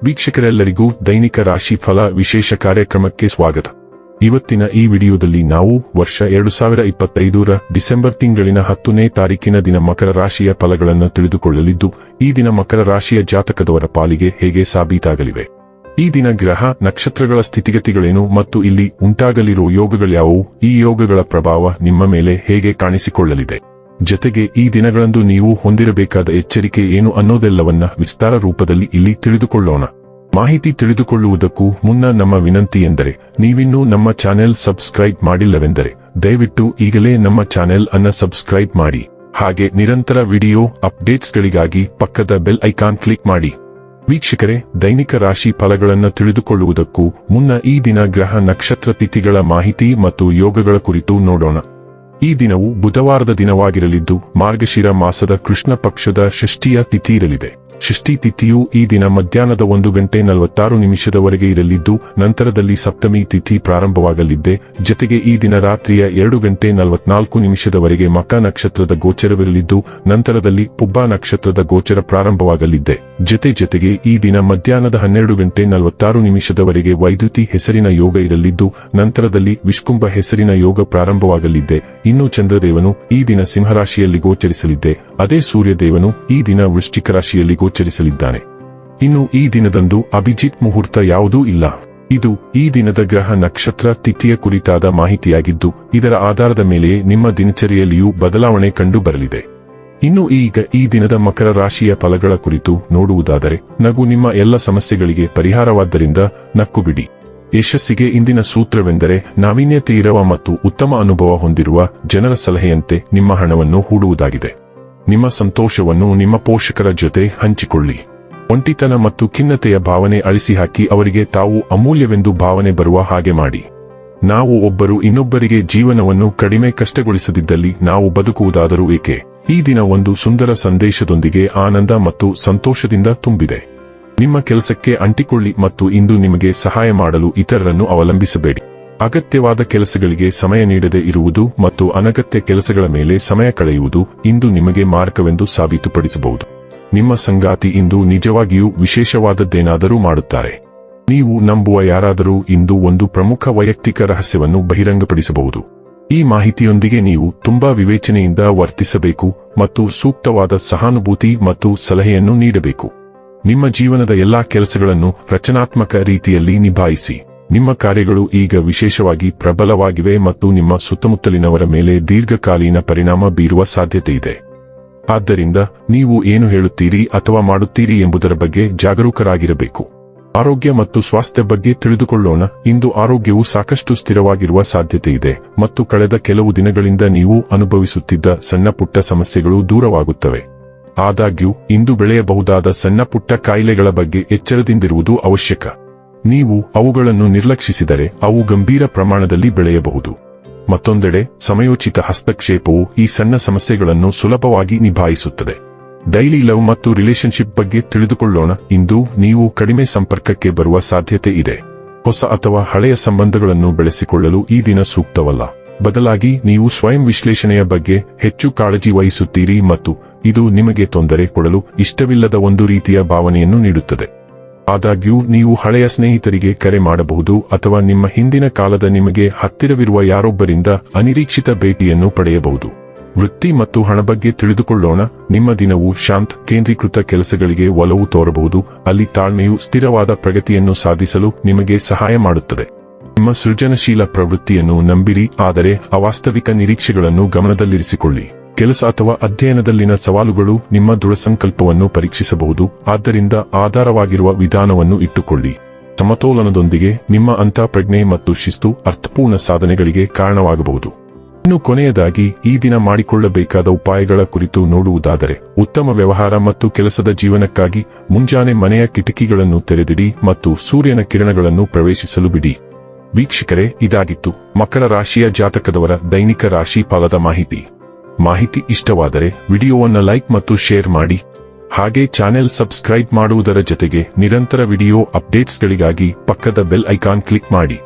ವೀಕ್ಷಕರೆಲ್ಲರಿಗೂ ದೈನಿಕ ರಾಶಿ ಫಲ ವಿಶೇಷ ಕಾರ್ಯಕ್ರಮಕ್ಕೆ ಸ್ವಾಗತ. ಇವತ್ತಿನ ಈ ವಿಡಿಯೋದಲ್ಲಿ ನಾವು ವರ್ಷ 2025ರ ಡಿಸೆಂಬರ್ ತಿಂಗಳಿನ 10ನೇ ತಾರೀಕಿನ ದಿನ ಮಕರ ರಾಶಿಯ ಫಲಗಳನ್ನು ತಿಳಿದುಕೊಳ್ಳಲಿದ್ದು, ಈ ದಿನ ಮಕರ ರಾಶಿಯ ಜಾತಕದವರ ಪಾಲಿಗೆ ಹೇಗೆ ಸಾಬೀತಾಗಲಿವೆ, ಈ ದಿನ ಗ್ರಹ ನಕ್ಷತ್ರಗಳ ಸ್ಥಿತಿಗತಿಗಳೇನು ಮತ್ತು ಇಲ್ಲಿ ಉಂಟಾಗಲಿರುವ ಯೋಗಗಳ್ಯಾವುವು, ಈ ಯೋಗಗಳ ಪ್ರಭಾವ ನಿಮ್ಮ ಮೇಲೆ ಹೇಗೆ ಕಾಣಿಸಿಕೊಳ್ಳಲಿದೆ, ಜೊತೆಗೆ ಈ ದಿನಗಳಂದು ನೀವು ಹೊಂದಿರಬೇಕಾದ ಎಚ್ಚರಿಕೆ ಏನು ಅನ್ನೋದೆಲ್ಲವನ್ನ ವಿಸ್ತಾರ ರೂಪದಲ್ಲಿ ಇಲ್ಲಿ ತಿಳಿದುಕೊಳ್ಳೋಣ. ಮಾಹಿತಿ ತಿಳಿದುಕೊಳ್ಳುವುದಕ್ಕೂ ಮುನ್ನ ನಮ್ಮ ವಿನಂತಿ ಎಂದರೆ, ನೀವಿನ್ನೂ ನಮ್ಮ ಚಾನೆಲ್ ಸಬ್ಸ್ಕ್ರೈಬ್ ಮಾಡಿಲ್ಲವೆಂದರೆ ದಯವಿಟ್ಟು ಈಗಲೇ ನಮ್ಮ ಚಾನೆಲ್ ಅನ್ನ ಸಬ್ಸ್ಕ್ರೈಬ್ ಮಾಡಿ. ಹಾಗೆ ನಿರಂತರ ವಿಡಿಯೋ ಅಪ್ಡೇಟ್ಸ್ಗಳಿಗಾಗಿ ಪಕ್ಕದ ಬೆಲ್ ಐಕಾನ್ ಕ್ಲಿಕ್ ಮಾಡಿ. ವೀಕ್ಷಕರೇ, ದೈನಿಕ ರಾಶಿ ಫಲಗಳನ್ನು ತಿಳಿದುಕೊಳ್ಳುವುದಕ್ಕೂ ಮುನ್ನ ಈ ದಿನ ಗ್ರಹ ನಕ್ಷತ್ರ ತಿಥಿಗಳ ಮಾಹಿತಿ ಮತ್ತು ಯೋಗಗಳ ಕುರಿತು ನೋಡೋಣ. ಈ ದಿನವು ಬುಧವಾರದ ದಿನವಾಗಿರಲಿದ್ದು, ಮಾರ್ಗಶಿರ ಮಾಸದ ಕೃಷ್ಣ ಪಕ್ಷದ ಷಷ್ಠಿಯ ತಿಥಿ ಇರಲಿದೆ. ಷಷ್ಠಿ ತಿಥಿಯು ಈ ದಿನ ಮಧ್ಯಾಹ್ನದ 1:46 ಇರಲಿದ್ದು, ನಂತರದಲ್ಲಿ ಸಪ್ತಮಿ ತಿಥಿ ಪ್ರಾರಂಭವಾಗಲಿದ್ದೆ. ಜೊತೆಗೆ ಈ ದಿನ ರಾತ್ರಿಯ 2:44 ಮಕ ನಕ್ಷತ್ರದ ಗೋಚರವಿರಲಿದ್ದು, ನಂತರದಲ್ಲಿ ಪುಬ್ಬ ನಕ್ಷತ್ರದ ಗೋಚರ ಪ್ರಾರಂಭವಾಗಲಿದ್ದೆ. ಜೊತೆಗೆ ಈ ದಿನ ಮಧ್ಯಾಹ್ನದ 12:46 ವೈದ್ಯುತಿ ಹೆಸರಿನ ಯೋಗ ಇರಲಿದ್ದು, ನಂತರದಲ್ಲಿ ವಿಷ್ಕುಂಭ ಹೆಸರಿನ ಯೋಗ ಪ್ರಾರಂಭವಾಗಲಿದ್ದೆ. ಇನ್ನು ಚಂದ್ರದೇವನು ಈ ದಿನ ಸಿಂಹರಾಶಿಯಲ್ಲಿ ಗೋಚರಿಸಲಿದ್ದೆ. ಅದೇ ಸೂರ್ಯದೇವನು ಈ ದಿನ ವೃಶ್ಚಿಕ ರಾಶಿಯಲ್ಲಿ ಗೋಚರಿಸಲಿದ್ದಾನೆ. ಇನ್ನು ಈ ದಿನದಂದು ಅಭಿಜಿತ್ ಮುಹೂರ್ತ ಯಾವುದೂ ಇಲ್ಲ. ಇದು ಈ ದಿನದ ಗ್ರಹ ನಕ್ಷತ್ರ ತಿಥಿಯ ಕುರಿತಾದ ಮಾಹಿತಿಯಾಗಿದ್ದು, ಇದರ ಆಧಾರದ ಮೇಲೆಯೇ ನಿಮ್ಮ ದಿನಚರಿಯಲ್ಲಿಯೂ ಬದಲಾವಣೆ ಕಂಡು ಬರಲಿದೆ. ಇನ್ನು ಈಗ ಈ ದಿನದ ಮಕರ ರಾಶಿಯ ಫಲಗಳ ಕುರಿತು ನೋಡುವುದಾದರೆ, ನಗು ನಿಮ್ಮ ಎಲ್ಲ ಸಮಸ್ಯೆಗಳಿಗೆ ಪರಿಹಾರವಾದ್ದರಿಂದ ನಕ್ಕು ಬಿಡಿ. ಯಶಸ್ಸಿಗೆ ಇಂದಿನ ಸೂತ್ರವೆಂದರೆ, ನಾವೀನ್ಯತೆ ಇರುವ ಮತ್ತು ಉತ್ತಮ ಅನುಭವ ಹೊಂದಿರುವ ಜನರ ಸಲಹೆಯಂತೆ ನಿಮ್ಮ ಹಣವನ್ನು ಹೂಡುವುದಾಗಿದೆ. ನಿಮ್ಮ ಸಂತೋಷವನ್ನು ನಿಮ್ಮ ಪೋಷಕರ ಜೊತೆ ಹಂಚಿಕೊಳ್ಳಿ. ಒಂಟಿತನ ಮತ್ತು ಖಿನ್ನತೆಯ ಭಾವನೆ ಅಳಿಸಿಹಾಕಿ ಅವರಿಗೆ ತಾವು ಅಮೂಲ್ಯವೆಂದು ಭಾವನೆ ಬರುವ ಹಾಗೆ ಮಾಡಿ. ನಾವು ಒಬ್ಬರು ಇನ್ನೊಬ್ಬರಿಗೆ ಜೀವನವನ್ನು ಕಡಿಮೆ ಕಷ್ಟಗೊಳಿಸದಿದ್ದಲ್ಲಿ ನಾವು ಬದುಕುವುದಾದರೂ ಏಕೆ? ಈ ದಿನ ಒಂದು ಸುಂದರ ಸಂದೇಶದೊಂದಿಗೆ ಆನಂದ ಮತ್ತು ಸಂತೋಷದಿಂದ ತುಂಬಿದೆ. ನಿಮ್ಮ ಕೆಲಸಕ್ಕೆ ಅಂಟಿಕೊಳ್ಳಿ ಮತ್ತು ಇಂದು ನಿಮಗೆ ಸಹಾಯ ಮಾಡಲು ಇತರರನ್ನು ಅವಲಂಬಿಸಬೇಡಿ. ಅಗತ್ಯವಾದ ಕೆಲಸಗಳಿಗೆ ಸಮಯ ನೀಡದೆ ಇರುವುದು ಮತ್ತು ಅನಗತ್ಯ ಕೆಲಸಗಳ ಮೇಲೆ ಸಮಯ ಕಳೆಯುವುದು ಇಂದು ನಿಮಗೆ ಮಾರಕವೆಂದು ಸಾಬೀತುಪಡಿಸಬಹುದು. ನಿಮ್ಮ ಸಂಗಾತಿ ಇಂದು ನಿಜವಾಗಿಯೂ ವಿಶೇಷವಾದದ್ದೇನಾದರೂ ಮಾಡುತ್ತಾರೆ. ನೀವು ನಂಬುವ ಯಾರಾದರೂ ಇಂದು ಒಂದು ಪ್ರಮುಖ ವೈಯಕ್ತಿಕ ರಹಸ್ಯವನ್ನು ಬಹಿರಂಗಪಡಿಸಬಹುದು. ಈ ಮಾಹಿತಿಯೊಂದಿಗೆ ನೀವು ತುಂಬಾ ವಿವೇಚನೆಯಿಂದ ವರ್ತಿಸಬೇಕು ಮತ್ತು ಸೂಕ್ತವಾದ ಸಹಾನುಭೂತಿ ಮತ್ತು ಸಲಹೆಯನ್ನು ನೀಡಬೇಕು. ನಿಮ್ಮ ಜೀವನದ ಎಲ್ಲಾ ಕೆಲಸಗಳನ್ನು ರಚನಾತ್ಮಕ ರೀತಿಯಲ್ಲಿ ನಿಭಾಯಿಸಿ. ನಿಮ್ಮ ಕಾರ್ಯಗಳು ಈಗ ವಿಶೇಷವಾಗಿ ಪ್ರಬಲವಾಗಿವೆ ಮತ್ತು ನಿಮ್ಮ ಸುತ್ತಮುತ್ತಲಿನವರ ಮೇಲೆ ದೀರ್ಘಕಾಲೀನ ಪರಿಣಾಮ ಬೀರುವ ಸಾಧ್ಯತೆಯಿದೆ. ಆದ್ದರಿಂದ ನೀವು ಏನು ಹೇಳುತ್ತೀರಿ ಅಥವಾ ಮಾಡುತ್ತೀರಿ ಎಂಬುದರ ಬಗ್ಗೆ ಜಾಗರೂಕರಾಗಿರಬೇಕು. ಆರೋಗ್ಯ ಮತ್ತು ಸ್ವಾಸ್ಥ್ಯ ಬಗ್ಗೆ ತಿಳಿದುಕೊಳ್ಳೋಣ. ಇಂದು ಆರೋಗ್ಯವು ಸಾಕಷ್ಟು ಸ್ಥಿರವಾಗಿರುವ ಸಾಧ್ಯತೆಯಿದೆ ಮತ್ತು ಕಳೆದ ಕೆಲವು ದಿನಗಳಿಂದ ನೀವು ಅನುಭವಿಸುತ್ತಿದ್ದ ಸಣ್ಣ ಪುಟ್ಟ ಸಮಸ್ಯೆಗಳು ದೂರವಾಗುತ್ತವೆ. ಆದಾಗ್ಯೂ ಇಂದು ಬೆಳೆಯಬಹುದಾದ ಸಣ್ಣ ಪುಟ್ಟ ಕಾಯಿಲೆಗಳ ಬಗ್ಗೆ ಎಚ್ಚರದಿಂದಿರುವುದು ಅವಶ್ಯಕ. ನೀವು ಅವುಗಳನ್ನು ನಿರ್ಲಕ್ಷಿಸಿದರೆ ಅವು ಗಂಭೀರ ಪ್ರಮಾಣದಲ್ಲಿ ಬೆಳೆಯಬಹುದು. ಮತ್ತೊಂದೆಡೆ ಸಮಯೋಚಿತ ಹಸ್ತಕ್ಷೇಪವು ಈ ಸಣ್ಣ ಸಮಸ್ಯೆಗಳನ್ನು ಸುಲಭವಾಗಿ ನಿಭಾಯಿಸುತ್ತದೆ. ಡೈಲಿ ಲವ್ ಮತ್ತು ರಿಲೇಶನ್ಶಿಪ್ ಬಗ್ಗೆ ತಿಳಿದುಕೊಳ್ಳೋಣ. ಇಂದು ನೀವು ಕಡಿಮೆ ಸಂಪರ್ಕಕ್ಕೆ ಬರುವ ಸಾಧ್ಯತೆ ಇದೆ. ಹೊಸ ಅಥವಾ ಹಳೆಯ ಸಂಬಂಧಗಳನ್ನು ಬೆಳೆಸಿಕೊಳ್ಳಲು ಈ ದಿನ ಸೂಕ್ತವಲ್ಲ. ಬದಲಾಗಿ ನೀವು ಸ್ವಯಂ ವಿಶ್ಲೇಷಣೆಯ ಬಗ್ಗೆ ಹೆಚ್ಚು ಕಾಳಜಿ ವಹಿಸುತ್ತೀರಿ ಮತ್ತು ಇದು ನಿಮಗೆ ತೊಂದರೆ ಕೊಡಲು ಇಷ್ಟವಿಲ್ಲದ ಒಂದು ರೀತಿಯ ಭಾವನೆಯನ್ನು ನೀಡುತ್ತದೆ. ಆದಾಗ್ಯೂ ನೀವು ಹಳೆಯ ಸ್ನೇಹಿತರಿಗೆ ಕರೆ ಮಾಡಬಹುದು ಅಥವಾ ನಿಮ್ಮ ಹಿಂದಿನ ಕಾಲದ ನಿಮಗೆ ಹತ್ತಿರವಿರುವ ಯಾರೊಬ್ಬರಿಂದ ಅನಿರೀಕ್ಷಿತ ಭೇಟಿಯನ್ನು ಪಡೆಯಬಹುದು. ವೃತ್ತಿ ಮತ್ತು ಹಣ ಬಗ್ಗೆ ತಿಳಿದುಕೊಳ್ಳೋಣ. ನಿಮ್ಮ ದಿನವು ಶಾಂತ ಕೇಂದ್ರೀಕೃತ ಕೆಲಸಗಳಿಗೆ ಒಲವು ತೋರಬಹುದು. ಅಲ್ಲಿ ತಾಳ್ಮೆಯು ಸ್ಥಿರವಾದ ಪ್ರಗತಿಯನ್ನು ಸಾಧಿಸಲು ನಿಮಗೆ ಸಹಾಯ ಮಾಡುತ್ತದೆ. ನಿಮ್ಮ ಸೃಜನಶೀಲ ಪ್ರವೃತ್ತಿಯನ್ನು ನಂಬಿರಿ, ಆದರೆ ಅವಾಸ್ತವಿಕ ನಿರೀಕ್ಷೆಗಳನ್ನು ಗಮನದಲ್ಲಿರಿಸಿಕೊಳ್ಳಿ. ಕೆಲಸ ಅಥವಾ ಅಧ್ಯಯನದಲ್ಲಿನ ಸವಾಲುಗಳು ನಿಮ್ಮ ದೃಢಸಂಕಲ್ಪವನ್ನು ಪರೀಕ್ಷಿಸಬಹುದು. ಆದ್ದರಿಂದ ಆಧಾರವಾಗಿರುವ ವಿಧಾನವನ್ನು ಇಟ್ಟುಕೊಳ್ಳಿ. ಸಮತೋಲನದೊಂದಿಗೆ ನಿಮ್ಮ ಅಂತಃಪ್ರಜ್ಞೆ ಮತ್ತು ಶಿಸ್ತು ಅರ್ಥಪೂರ್ಣ ಸಾಧನೆಗಳಿಗೆ ಕಾರಣವಾಗಬಹುದು. ಇನ್ನು ಕೊನೆಯದಾಗಿ ಈ ದಿನ ಮಾಡಿಕೊಳ್ಳಬೇಕಾದ ಉಪಾಯಗಳ ಕುರಿತು ನೋಡುವುದಾದರೆ, ಉತ್ತಮ ವ್ಯವಹಾರ ಮತ್ತು ಕೆಲಸದ ಜೀವನಕ್ಕಾಗಿ ಮುಂಜಾನೆ ಮನೆಯ ಕಿಟಕಿಗಳನ್ನು ತೆರೆದಿಡಿ ಮತ್ತು ಸೂರ್ಯನ ಕಿರಣಗಳನ್ನು ಪ್ರವೇಶಿಸಲು ಬಿಡಿ. ವೀಕ್ಷಕರೇ, ಇದಾಗಿತ್ತು ಮಕರ ರಾಶಿಯ ಜಾತಕದವರ ದೈನಿಕ ರಾಶಿ ಫಲದ ಮಾಹಿತಿ ಇಷ್ಟವಾದರೆ ವಿಡಿಯೋವನ್ನು ಲೈಕ್ ಮತ್ತು ಶೇರ್ ಮಾಡಿ. ಹಾಗೆ ಚಾನೆಲ್ ಸಬ್ಸ್ಕ್ರೈಬ್ ಮಾಡುವುದರ ಜೊತೆಗೆ ನಿರಂತರ ವಿಡಿಯೋ ಅಪ್ಡೇಟ್ಸ್ಗಳಿಗಾಗಿ ಪಕ್ಕದ ಬೆಲ್ ಐಕಾನ್ ಕ್ಲಿಕ್ ಮಾಡಿ.